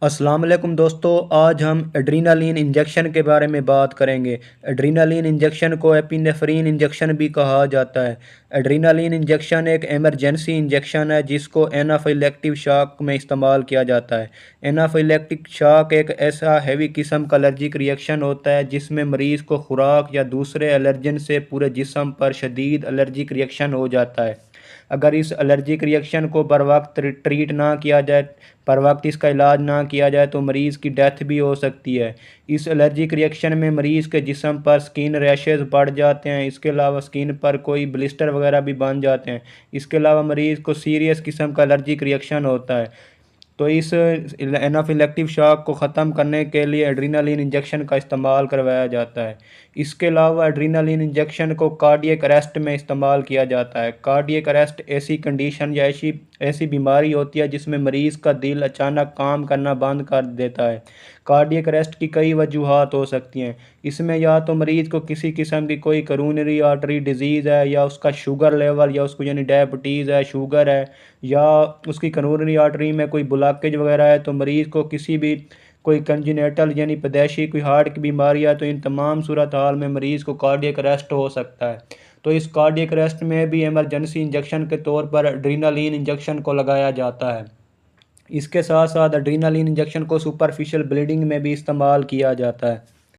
अस्सलाम वालेकुम दोस्तों, आज हम एड्रीनालीन इंजेक्शन के बारे में बात करेंगे। एड्रीनालीन इंजेक्शन को एपिनेफ्रीन इंजेक्शन भी कहा जाता है। एड्रीनालीन इंजेक्शन एक इमरजेंसी इंजेक्शन है जिसको एनाफिलैक्टिक शॉक में इस्तेमाल किया जाता है। एनाफिलैक्टिक शॉक एक ऐसा हैवी किस्म का एलर्जिक रिएक्शन होता है जिसमें मरीज़ को खुराक या दूसरे एलर्जन से पूरे जिस्म पर शदीद एलर्जिक रिएक्शन हो जाता है। अगर इस एलर्जिक रिएक्शन को बर वक्त ट्रीट ना किया जाए, बर वक्त इसका इलाज ना किया जाए तो मरीज़ की डेथ भी हो सकती है। इस एलर्जिक रिएक्शन में मरीज़ के जिस्म पर स्किन रैशेज़ बढ़ जाते हैं। इसके अलावा स्किन पर कोई ब्लिस्टर वगैरह भी बन जाते हैं। इसके अलावा मरीज़ को सीरियस किस्म का एलर्जिक रिएक्शन होता है। तो इस एनाफिलैक्टिक शॉक को ख़त्म करने के लिए एड्रीनालीन इंजेक्शन का इस्तेमाल करवाया जाता है। इसके अलावा एड्रीनालीन इंजेक्शन को कार्डियक अरेस्ट में इस्तेमाल किया जाता है। कार्डियक अरेस्ट ऐसी कंडीशन या ऐसी ऐसी बीमारी होती है जिसमें मरीज़ का दिल अचानक काम करना बंद कर देता है। कार्डियक अरेस्ट की कई वजूहात हो सकती हैं। इसमें या तो मरीज़ को किसी किस्म की कोई करोनरी आर्टरी डिजीज़ है, या उसका शुगर लेवल, या उसको यानी डायबिटीज़ है, शुगर है, या उसकी करोनरी आर्टरी में कोई ब्लॉकेज वगैरह है, तो मरीज़ को किसी भी कोई कंजेनिटल यानी पैदाइशी कोई हार्ट की बीमारी है, तो इन तमाम सूरत हाल में मरीज़ को कार्डियक अरेस्ट हो सकता है। तो इस कार्डियक अरेस्ट में भी इमरजेंसी इंजेक्शन के तौर पर एड्रीनालीन इंजेक्शन को लगाया जाता है। इसके साथ साथ एड्रीनालीन इंजेक्शन को सुपरफिशियल ब्लीडिंग में भी इस्तेमाल किया जाता है।